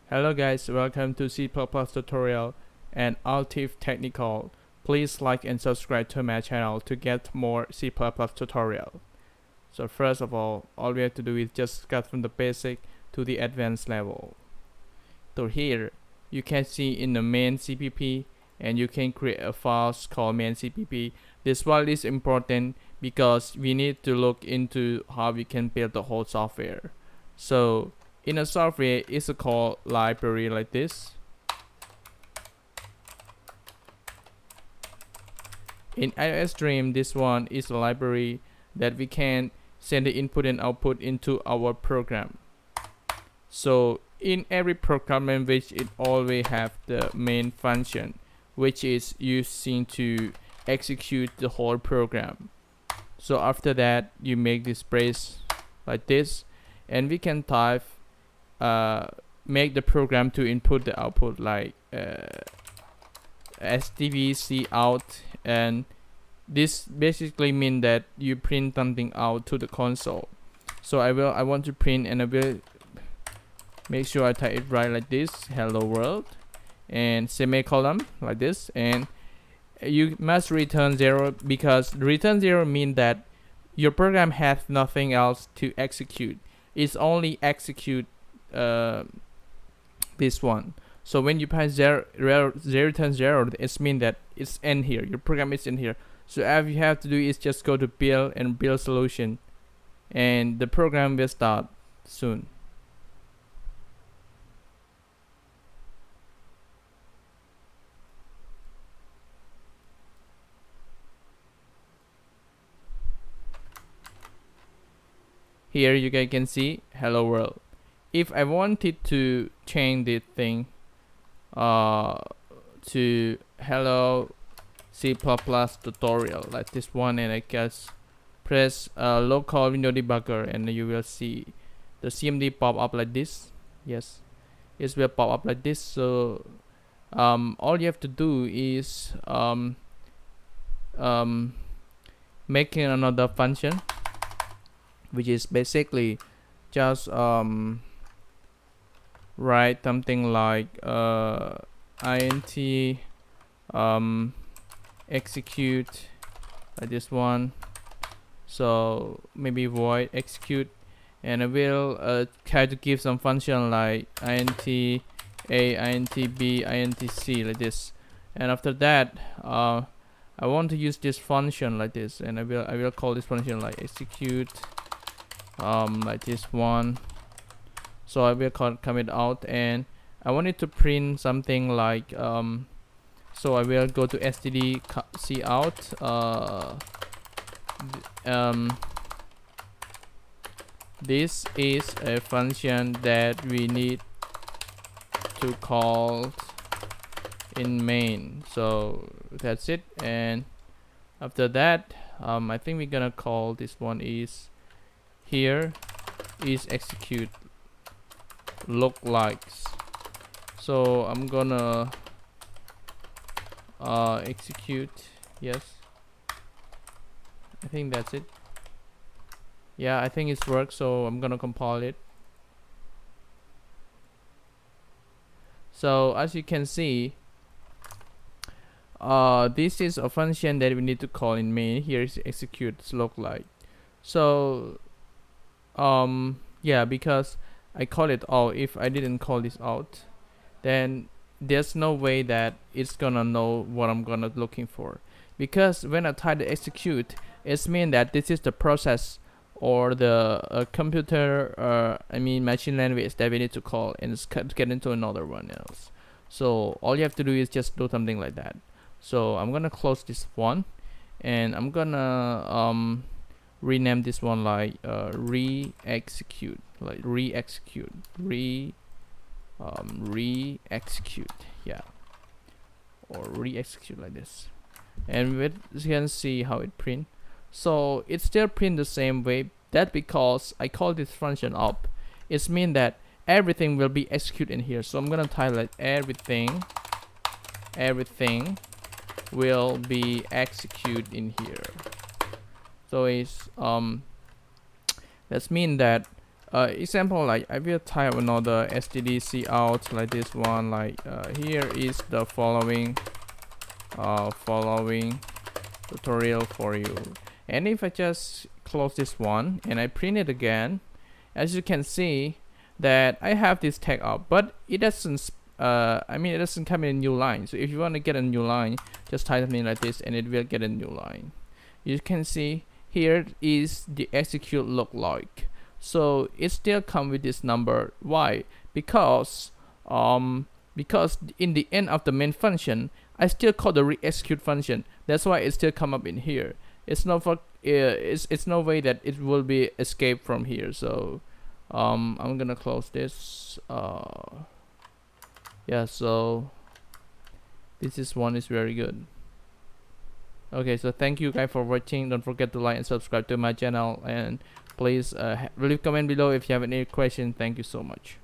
Hello guys, welcome to C++ tutorial and Atif technical. Please like and subscribe to my channel to get more C++ tutorial. So first of all we have to do is just cut from the basic to the advanced level. So here you can see in the main CPP and you can create a file called main CPP. This file is important because we need to look into how we can build the whole software. So in a software it's called library like this. In iOS Dream, this one is a library that we can send the input and output into our program. So in every program language it always have the main function, which is using to execute the whole program. So after that you make this brace like this, and we can type make the program to input the output like STVC out, and this basically mean that you print something out to the console. So I want to print, and I will make sure I type it right like this, hello world, and semicolon like this, and you must return 0 because return 0 mean that your program has nothing else to execute. It's only execute this one. So when you press 0 return 0, it means that it's in here, your program is in here. So all you have to do is just go to build and build solution, and the program will start soon. Here you guys can see hello world. If I wanted to change this thing to hello C++ tutorial like this one, and I guess press local window debugger, and you will see the CMD pop up like this. Yes, it will pop up like this. So all you have to do is making another function, which is basically just write something like int execute like this one. So maybe void execute, and I will try to give some function like int a, int b, int c like this. And after that I want to use this function like this, and I will call this function like execute like this one. So I will comment out, and I wanted to print something like so I will go to std cout this is a function that we need to call in main. So that's it. And after that I think we're gonna call this one is here is execute look likes. So I'm gonna execute, yes, I think that's it. Yeah, I think it's worked, so I'm gonna compile it. So as you can see, this is a function that we need to call in main. Here is execute look like. So yeah, because I call it out. If I didn't call this out, then there's no way that it's gonna know what I'm gonna looking for, because when I type the execute, it's mean that this is the process or the computer I mean machine language that we need to call and get into another one else. So all you have to do is just do something like that. So I'm gonna close this one, and I'm gonna rename this one like re-execute, like re-execute, re-execute, yeah, or re-execute like this. And you can see how it print. So it still print the same way. That because I call this function up, it's mean that everything will be executed in here. So I'm gonna type like everything will be executed in here. So it's that's mean that example, like I will type another stdc out like this one, like here is the following tutorial for you. And if I just close this one and I print it again, as you can see that I have this tag up, but it doesn't it doesn't come in a new line. So if you want to get a new line, just type something like this and it will get a new line. You can see here is the execute look like. So it still come with this number. Why? Because in the end of the main function, I still call the re-execute function. That's why it still come up in here. It's no for it's no way that it will be escaped from here. So I'm gonna close this. Yeah, so this one is very good. Okay, so thank you guys for watching. Don't forget to like and subscribe to my channel, and please leave comment below if you have any question. Thank you so much.